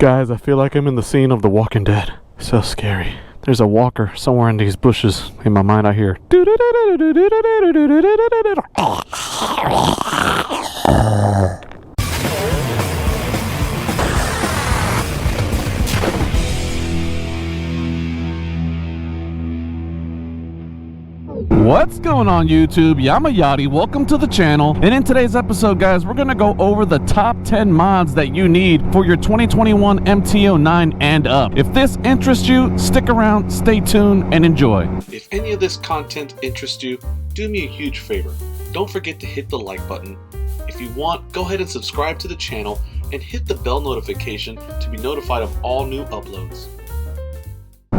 Guys, I feel like I'm in the scene of The Walking Dead. So scary. There's a walker somewhere in these bushes. In my mind I hear What's going on YouTube? YAMAHA, welcome to the channel. And in today's episode, guys, we're gonna go over the top 10 mods that you need for your 2021 MT09 and up. If this interests you, stick around, stay tuned, and enjoy. If any of this content interests you, do me a huge favor. Don't forget to hit the like button. If you want, go ahead and subscribe to the channel and hit the bell notification to be notified of all new uploads.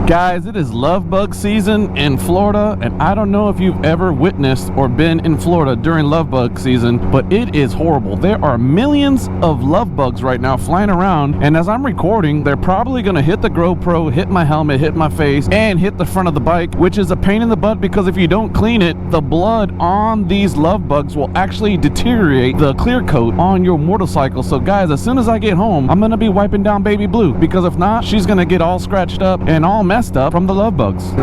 Guys, it is Lovebug season in Florida, and I don't know if you've ever witnessed or been in Florida during Lovebug season, but it is horrible. There are millions of Lovebugs right now flying around, and as I'm recording, they're probably gonna hit the GoPro, hit my helmet, hit my face, and hit the front of the bike, which is a pain in the butt because if you don't clean it, the blood on these Lovebugs will actually deteriorate the clear coat on your motorcycle. So guys, as soon as I get home, I'm gonna be wiping down baby Blue, because if not, she's gonna get all scratched up and all messed up from the Lovebugs.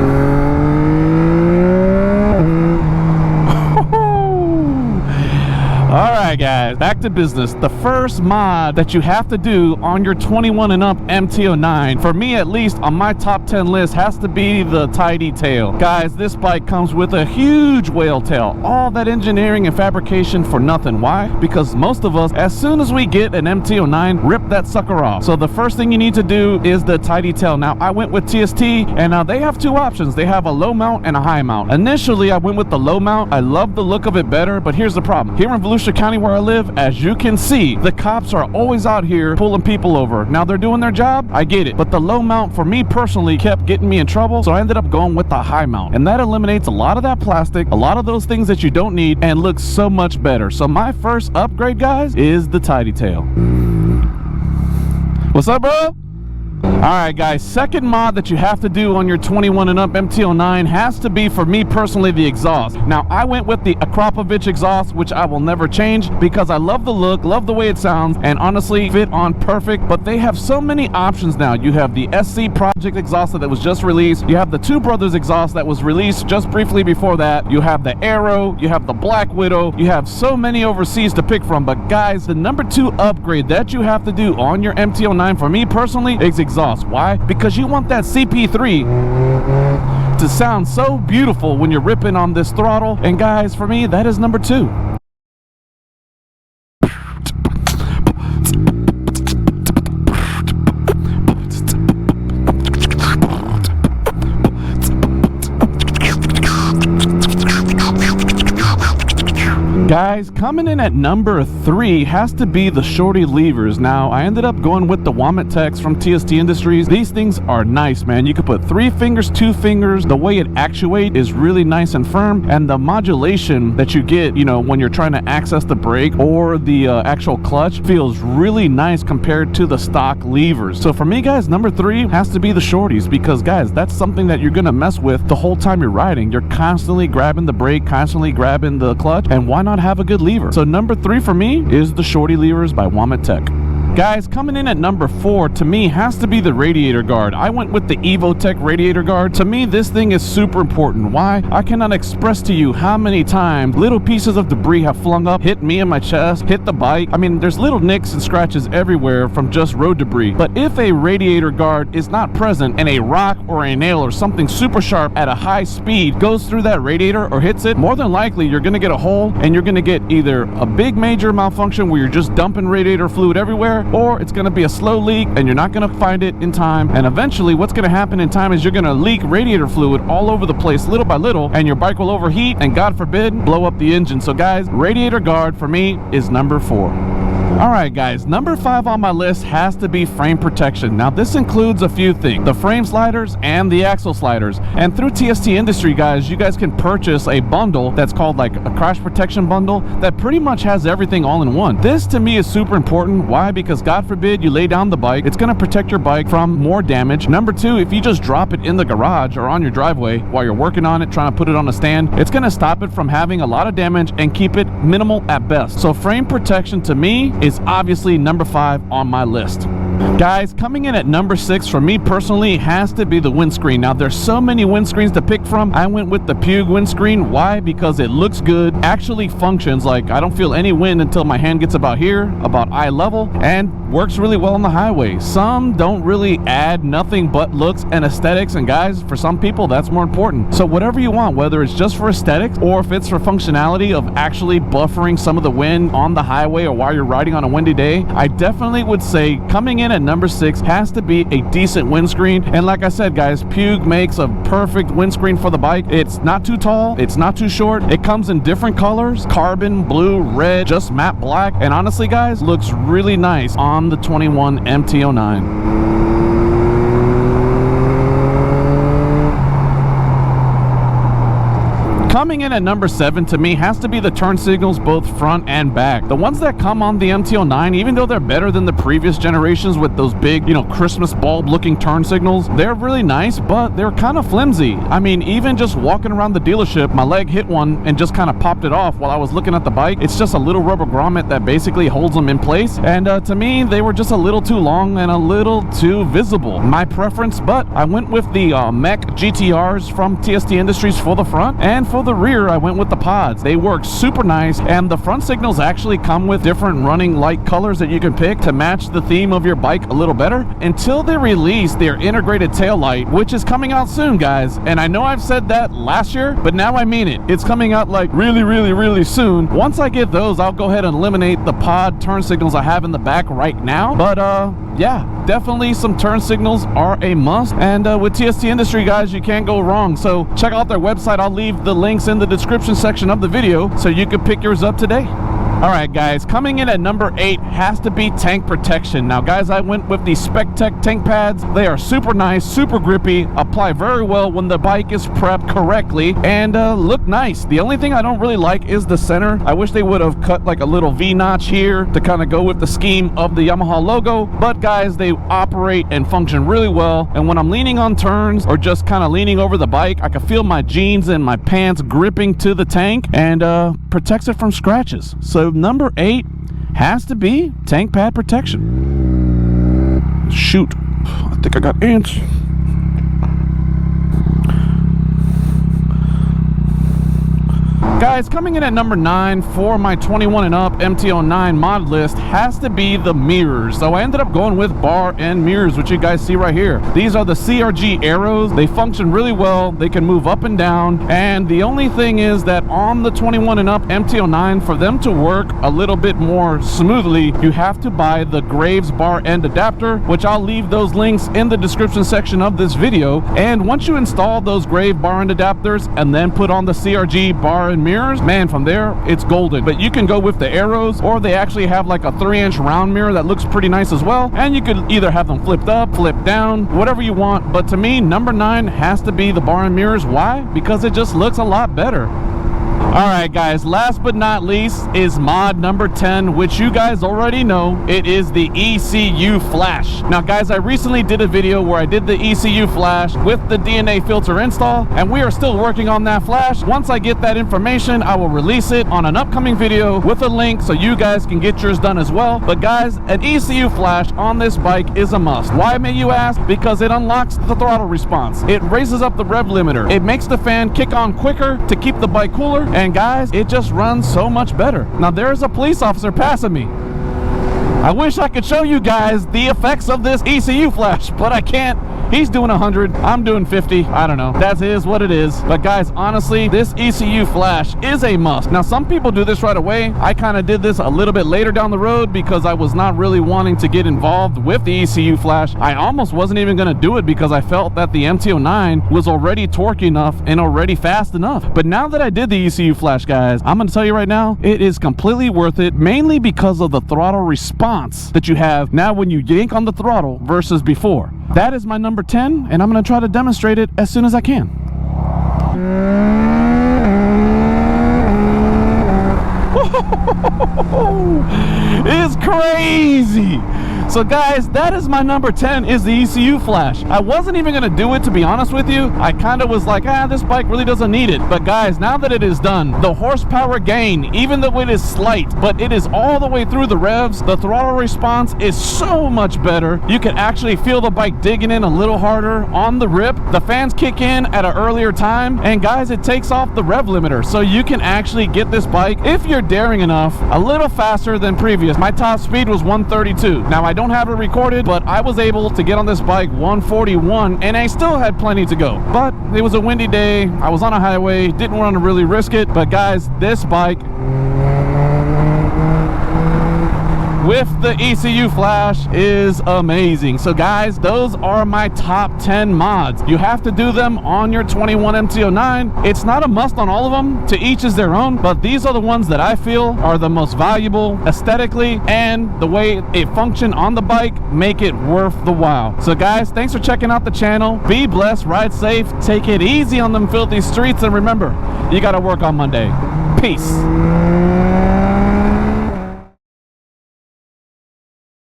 Alright guys, back to business. The first mod that you have to do on your 21 and up MT09, for me at least on my top 10 list, has to be the tidy tail. Guys, this bike comes with a huge whale tail. All that engineering and fabrication for nothing. Why? Because most of us, as soon as we get an MT09, rip that sucker off. So the first thing you need to do is the tidy tail. Now I went with TST, and they have two options. They have a low mount and a high mount. Initially I went with the low mount. I love the look of it better, but here's the problem. Here in Volusia County where I live, as you can see, the cops are always out here pulling people over. Now they're doing their job, I get it, but the low mount for me personally kept getting me in trouble, so I ended up going with the high mount, and that eliminates a lot of that plastic, a lot of those things that you don't need, and looks so much better. So my first upgrade, guys, is the tidy tail. What's up, bro? Alright guys, second mod that you have to do on your 21 and up MT09 has to be, for me personally, the exhaust. Now I went with the Akrapovic exhaust, which I will never change because I love the look, love the way it sounds, and honestly fit on perfect. But they have so many options now. You have the SC Project exhaust that was just released, you have the Two Brothers exhaust that was released just briefly before that, you have the Arrow, you have the Black Widow, you have so many overseas to pick from. But guys, the number 2 upgrade that you have to do on your MT09 for me personally is exhaust. Why? Because you want that CP3 to sound so beautiful when you're ripping on this throttle, and guys, for me, that is number 2. Guys, coming in at number 3 has to be the Shorty Levers. Now, I ended up going with the YAMAHA from TST Industries. These things are nice, man. You could put 3 fingers, 2 fingers. The way it actuates is really nice and firm, and the modulation that you get, you know, when you're trying to access the brake or the actual clutch feels really nice compared to the stock levers. So for me, guys, number 3 has to be the Shorties, because guys, that's something that you're gonna mess with the whole time you're riding. You're constantly grabbing the brake, constantly grabbing the clutch, and why not have a good lever? So number 3 for me is the Shorty Levers by YAMAHA. Guys, coming in at number 4 to me has to be the Radiator Guard. I went with the Evotech Radiator Guard. To me, this thing is super important. Why? I cannot express to you how many times little pieces of debris have flung up, hit me in my chest, hit the bike. I mean, there's little nicks and scratches everywhere from just road debris. But if a Radiator Guard is not present and a rock or a nail or something super sharp at a high speed goes through that radiator or hits it, more than likely you're gonna get a hole, and you're gonna get either a big major malfunction where you're just dumping radiator fluid everywhere, or it's going to be a slow leak and you're not going to find it in time, and eventually what's going to happen in time is you're going to leak radiator fluid all over the place little by little, and your bike will overheat and, God forbid, blow up the engine. So guys, Radiator Guard for me is number 4. Alright guys, number 5 on my list has to be frame protection. Now this includes a few things, the frame sliders and the axle sliders. And through TST Industry, guys, you guys can purchase a bundle that's called like a crash protection bundle that pretty much has everything all in one. This to me is super important. Why? Because God forbid you lay down the bike, it's going to protect your bike from more damage. Number 2, if you just drop it in the garage or on your driveway while you're working on it, trying to put it on a stand, it's going to stop it from having a lot of damage and keep it minimal at best. So frame protection to me is obviously number 5 on my list. Guys, coming in at number 6 for me personally has to be the windscreen. Now there's so many windscreens to pick from. I went with the Pugue windscreen. Why? Because it looks good, actually functions. Like I don't feel any wind until my hand gets about here, about eye level, and works really well on the highway. Some don't really add nothing but looks and aesthetics, and guys, for some people that's more important. So whatever you want, whether it's just for aesthetics or if it's for functionality of actually buffering some of the wind on the highway or while you're riding on a windy day, I definitely would say coming in at number 6 has to be a decent windscreen. And like I said, guys, Pugue makes a perfect windscreen for the bike. It's not too tall, it's not too short. It comes in different colors: carbon, blue, red, just matte black, and honestly guys, looks really nice on the 21 MT09. Coming in at number 7 to me has to be the turn signals, both front and back. The ones that come on the MT09, even though they're better than the previous generations with those big, you know, Christmas bulb looking turn signals, they're really nice, but they're kind of flimsy. I mean, even just walking around the dealership, my leg hit one and just kind of popped it off while I was looking at the bike. It's just a little rubber grommet that basically holds them in place, and to me, they were just a little too long and a little too visible. My preference, but I went with the Mech-GTRs from TST Industries for the front, and for the rear I went with the pods. They work super nice, and the front signals actually come with different running light colors that you can pick to match the theme of your bike a little better, until they release their integrated tail light, which is coming out soon, guys. And I know I've said that last year, but now I mean it. It's coming out like really soon. Once I get those, I'll go ahead and eliminate the pod turn signals I have in the back right now. But yeah, definitely some turn signals are a must, and with TST Industry, guys, you can't go wrong. So check out their website. I'll leave the links in the description section of the video so you can pick yours up today. Alright guys, coming in at number 8 has to be tank protection. Now guys, I went with the SpecTech tank pads. They are super nice, super grippy, apply very well when the bike is prepped correctly, and look nice. The only thing I don't really like is the center. I wish they would have cut like a little V-notch here to kind of go with the scheme of the Yamaha logo, but guys, they operate and function really well, and when I'm leaning on turns or just kind of leaning over the bike, I can feel my jeans and my pants gripping to the tank, and protects it from scratches. So number 8 has to be tank pad protection. Shoot, I think I got ants. Guys, coming in at number 9 for my 21 and up MT09 mod list has to be the mirrors. So I ended up going with bar end mirrors, which you guys see right here. These are the CRG arrows. They function really well. They can move up and down. And the only thing is that on the 21 and up MT09, for them to work a little bit more smoothly, you have to buy the Graves bar end adapter, which I'll leave those links in the description section of this video. And once you install those Grave bar end adapters and then put on the CRG bar and mirrors, man, from there it's golden. But you can go with the arrows, or they actually have like a 3-inch round mirror that looks pretty nice as well, and you could either have them flipped up, flipped down, whatever you want. But to me, number 9 has to be the bar and mirrors. Why? Because it just looks a lot better. Alright guys, last but not least is mod number 10, which you guys already know. It is the ECU Flash. Now guys, I recently did a video where I did the ECU Flash with the DNA filter install, and we are still working on that flash. Once I get that information, I will release it on an upcoming video with a link so you guys can get yours done as well. But guys, an ECU Flash on this bike is a must. Why, may you ask? Because it unlocks the throttle response. It raises up the rev limiter. It makes the fan kick on quicker to keep the bike cooler. And guys, it just runs so much better. Now there's a police officer passing me. I wish I could show you guys the effects of this ECU Flash, but I can't. He's doing 100, I'm doing 50. I don't know. That is what it is. But guys, honestly, this ECU Flash is a must. Now, some people do this right away. I kind of did this a little bit later down the road because I was not really wanting to get involved with the ECU Flash. I almost wasn't even going to do it because I felt that the MT09 was already torquey enough and already fast enough. But now that I did the ECU Flash, guys, I'm going to tell you right now, it is completely worth it, mainly because of the throttle response that you have now when you yank on the throttle versus before. That is my number 10, and I'm going to try to demonstrate it as soon as I can. It's crazy. So guys, that is my number 10, is the ECU Flash. I wasn't even gonna do it, to be honest with you. I kind of was like, this bike really doesn't need it. But guys, now that it is done, the horsepower gain, even though it is slight, but it is all the way through the revs, the throttle response is so much better. You can actually feel the bike digging in a little harder on the rip. The fans kick in at an earlier time, and guys, it takes off the rev limiter, so you can actually get this bike, if you're daring enough, a little faster than previous. My top speed was 132. Now I don't have it recorded, but I was able to get on this bike 141, and I still had plenty to go. But it was a windy day, I was on a highway, didn't want to really risk it. But guys, this bike with the ECU Flash is amazing. So guys, those are my top 10 mods. You have to do them on your 21 MT09. It's not a must on all of them, to each is their own, but these are the ones that I feel are the most valuable aesthetically, and the way it function on the bike make it worth the while. So guys, thanks for checking out the channel. Be blessed, ride safe, take it easy on them filthy streets, and remember, you gotta work on Monday. Peace.